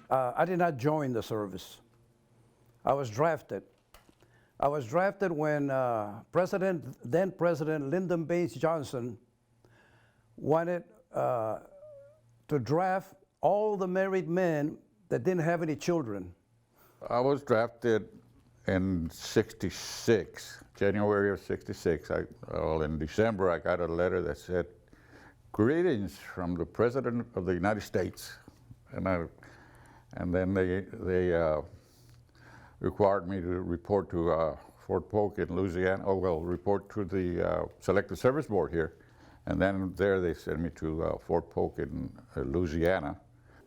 I did not join the service. I was drafted. I was drafted when then President Lyndon Baines Johnson wanted to draft all the married men that didn't have any children. I was drafted in '66, January of '66. Well, in December, I got a letter that said, "Greetings from the President of the United States," and then they required me to report to Fort Polk in Louisiana. Oh well, report to the Selective Service Board here, and then there they sent me to Fort Polk in Louisiana.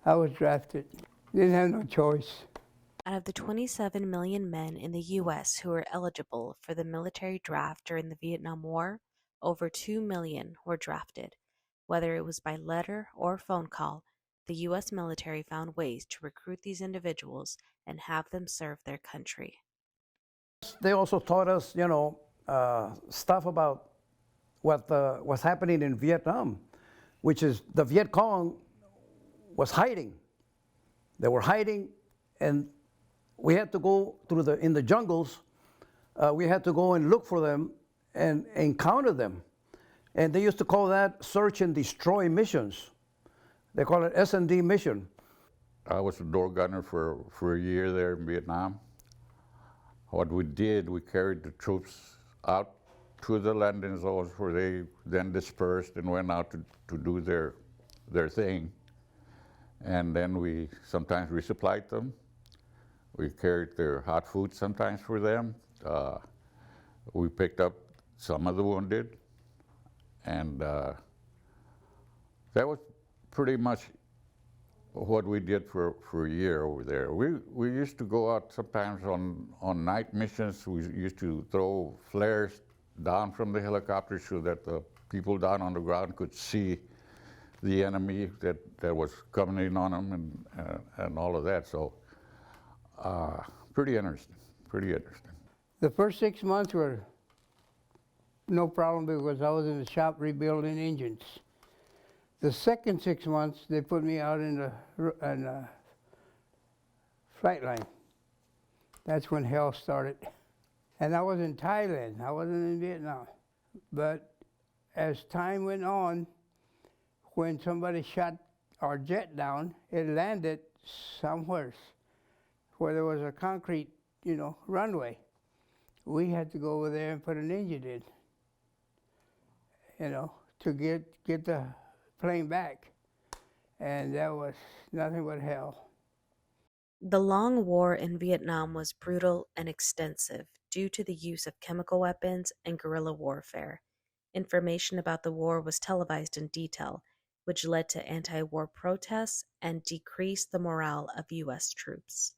I was drafted. Didn't have no choice. Out of the 27 million men in the U.S. who were eligible for the military draft during the Vietnam War, over 2 million were drafted. Whether it was by letter or phone call, the U.S. military found ways to recruit these individuals and have them serve their country. They also taught us, stuff about what's happening in Vietnam, which is the Viet Cong was hiding. They were hiding, and we had to go in the jungles. We had to go and look for them and encounter them. And they used to call that search and destroy missions. They call it S&D mission. I was a door gunner for a year there in Vietnam. What we did, we carried the troops out to the landing zones where they then dispersed and went out to do their thing. And then sometimes resupplied them. We carried their hot food sometimes for them. We picked up some of the wounded. And that was pretty much what we did for a year over there. We used to go out sometimes on night missions. We used to throw flares down from the helicopters so that the people down on the ground could see the enemy that was coming in on them and all of that. So pretty interesting. The first 6 months were no problem because I was in the shop rebuilding engines. The second 6 months, they put me out in the flight line. That's when hell started. And I was in Thailand. I wasn't in Vietnam. But as time went on, when somebody shot our jet down, it landed somewhere where there was a concrete, runway. We had to go over there and put an engine in, to get the plane back. And that was nothing but hell. The long war in Vietnam was brutal and extensive due to the use of chemical weapons and guerrilla warfare. Information about the war was televised in detail, which led to anti-war protests and decreased the morale of U.S. troops.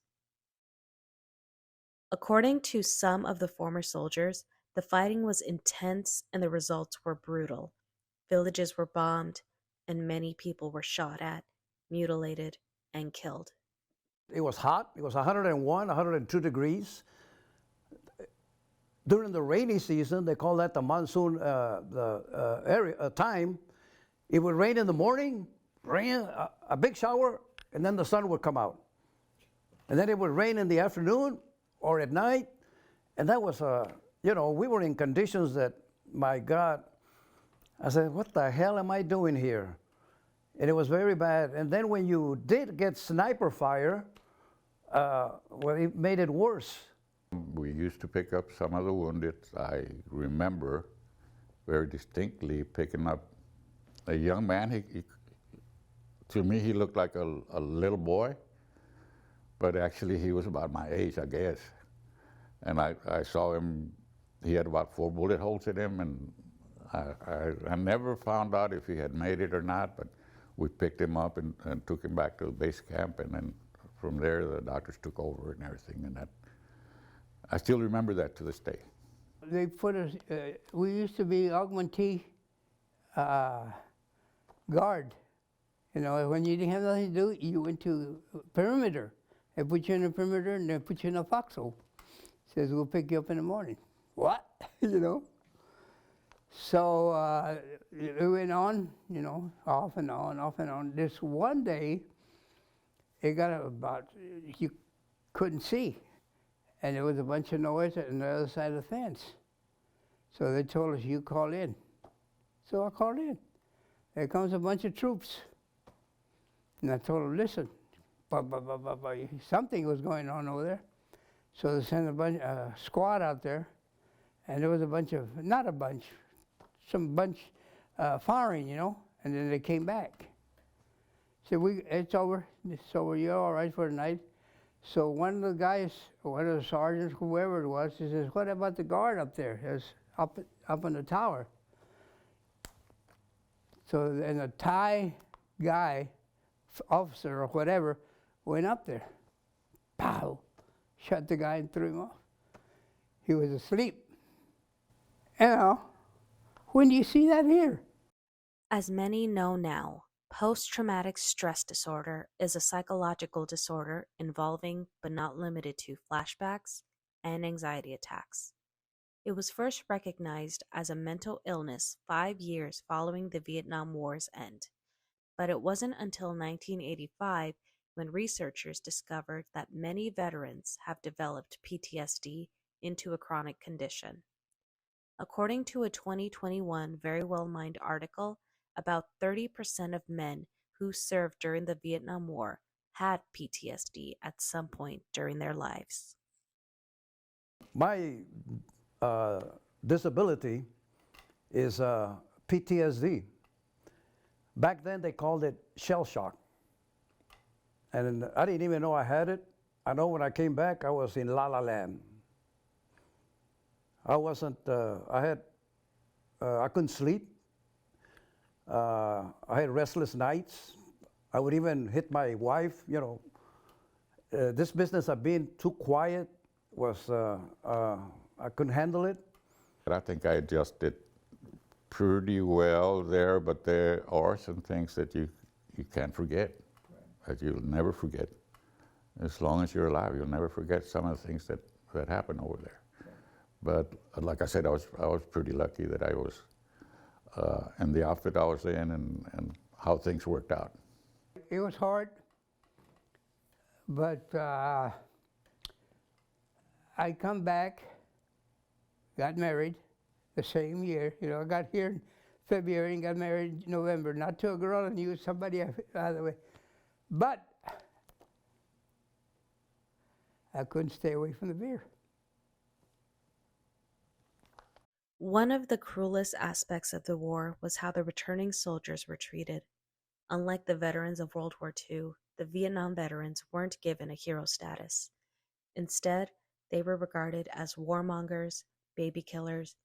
According to some of the former soldiers, the fighting was intense and the results were brutal. Villages were bombed, and many people were shot at, mutilated, and killed. It was hot. It was 101, 102 degrees. During the rainy season, they call that the monsoon time. It would rain in the morning, rain, a big shower, and then the sun would come out. And then it would rain in the afternoon or at night. And that was, we were in conditions that, my God, I said, what the hell am I doing here? And it was very bad. And then when you did get sniper fire, well, it made it worse. We used to pick up some of the wounded. I remember very distinctly picking up a young man. To me, he looked like a little boy, but actually he was about my age, I guess. And I saw him, he had about 4 bullet holes in him, and I never found out if he had made it or not, but we picked him up and took him back to the base camp, and then from there the doctors took over and everything, and that, I still remember that to this day. They put us, we used to be augmentee guard. When you didn't have nothing to do, you went to perimeter. They put you in a perimeter and they put you in a foxhole. Says, we'll pick you up in the morning. What? So it went on, off and on, off and on. This one day, it got about, you couldn't see. And there was a bunch of noise on the other side of the fence. So they told us, you call in. So I called in. There comes a bunch of troops. And I told them, listen, something was going on over there. So they sent a squad out there, and there was a bunch of, not a bunch, some bunch firing, you know, and then they came back. Said, it's over, you're all right for the night. So one of the guys, one of the sergeants, whoever it was, he says, what about the guard up there? It's up in the tower. So, and a Thai guy, officer or whatever, went up there. Pow! Shot the guy and threw him off. He was asleep. You know, when do you see that here? As many know now, post-traumatic stress disorder is a psychological disorder involving, but not limited to, flashbacks and anxiety attacks. It was first recognized as a mental illness 5 years following the Vietnam War's end, but it wasn't until 1985 when researchers discovered that many veterans have developed PTSD into a chronic condition. According to a 2021 Very Well Mind article, about 30% of men who served during the Vietnam War had PTSD at some point during their lives. My disability is PTSD. Back then they called it shell shock. And I didn't even know I had it. I know when I came back, I was in La La Land. I wasn't, I couldn't sleep. I had restless nights. I would even hit my wife, you know. This business of being too quiet was, I couldn't handle it. But I think I adjusted pretty well there, but there are some things that you can't forget, that you'll never forget. As long as you're alive, you'll never forget some of the things that happened over there. But like I said, I was pretty lucky that I was in the outfit I was in and how things worked out. It was hard, but I come back, got married the same year. You know, I got here in February and got married in November, not to a girl I knew, somebody out the way. But I couldn't stay away from the beer. One of the cruelest aspects of the war was how the returning soldiers were treated. Unlike the veterans of World War II, the Vietnam veterans weren't given a hero status. Instead, they were regarded as warmongers, baby killers,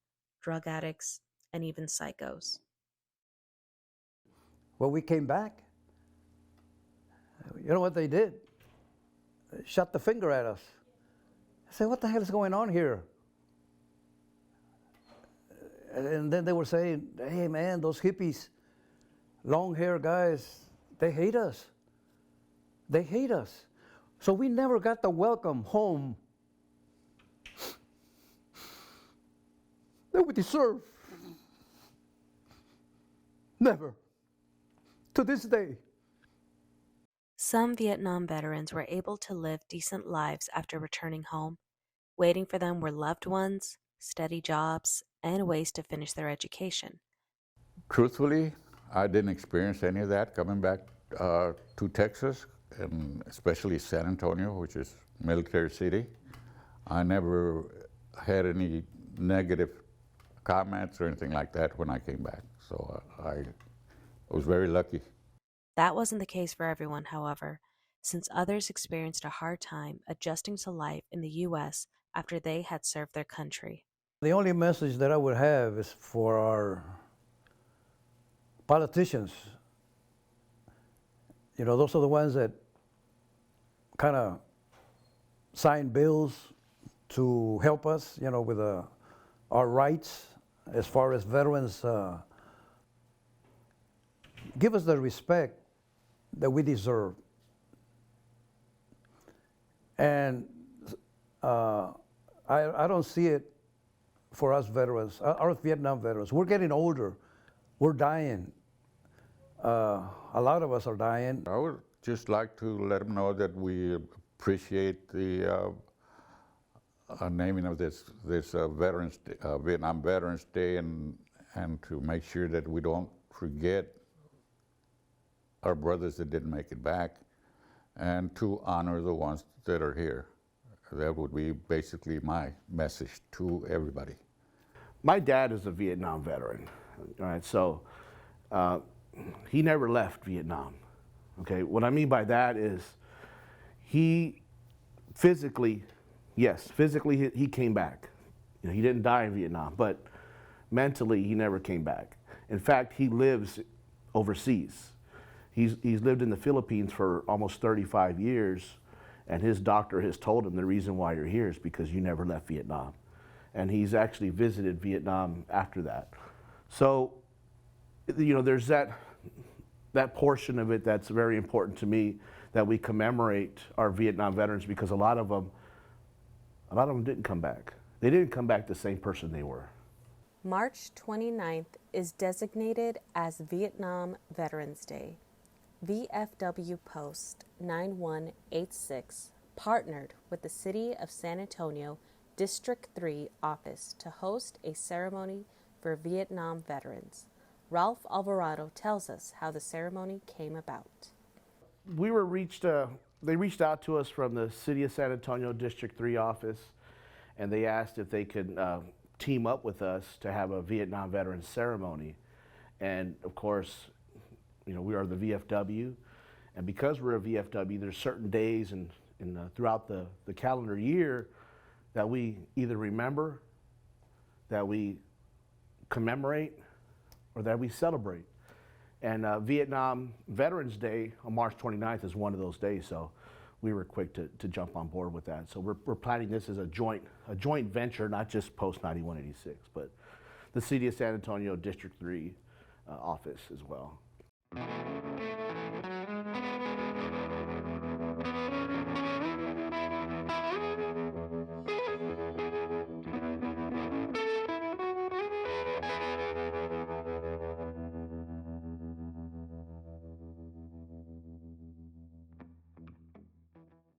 drug addicts, and even psychos. When we came back, you know what they did? They shut the finger at us. I said, what the hell is going on here? And then they were saying, hey man, those hippies, long hair guys, they hate us. They hate us. So we never got the welcome home that we deserve. Never. To this day. Some Vietnam veterans were able to live decent lives after returning home. Waiting for them were loved ones, steady jobs, and ways to finish their education. Truthfully, I didn't experience any of that coming back to Texas, and especially San Antonio, which is a military city. I never had any negative comments or anything like that when I came back. So I was very lucky. That wasn't the case for everyone, however, since others experienced a hard time adjusting to life in the U.S. after they had served their country. The only message that I would have is for our politicians. You know, those are the ones that kind of sign bills to help us, you know, with our rights as far as veterans. Give us the respect that we deserve. And I don't see it for us veterans, our Vietnam veterans. We're getting older. We're dying. A lot of us are dying. I would just like to let them know that we appreciate the naming of this Vietnam Veterans Day, and to make sure that we don't forget our brothers that didn't make it back, and to honor the ones that are here. That would be basically my message to everybody. My dad is a Vietnam veteran, all right, so he never left Vietnam, okay? What I mean by that is he physically, yes, physically he came back. You know, he didn't die in Vietnam, but mentally he never came back. In fact, he lives overseas. He's lived in the Philippines for almost 35 years, and his doctor has told him the reason why you're here is because you never left Vietnam. And he's actually visited Vietnam after that. So, you know, there's that portion of it that's very important to me, that we commemorate our Vietnam veterans, because a lot of them didn't come back. They didn't come back the same person they were. March 29th is designated as Vietnam Veterans Day. VFW Post 9186 partnered with the City of San Antonio District 3 office to host a ceremony for Vietnam veterans. Ralph Alvarado tells us how the ceremony came about. We were they reached out to us from the City of San Antonio District 3 office, and they asked if they could team up with us to have a Vietnam veterans ceremony. And of course, you know, we are the VFW, and because we're a VFW, there's certain days throughout the calendar year that we either remember, that we commemorate, or that we celebrate. And Vietnam Veterans Day on March 29th is one of those days, so we were quick to jump on board with that. So we're planning this as a joint venture, not just Post 9186, but the City of San Antonio District 3 office as well.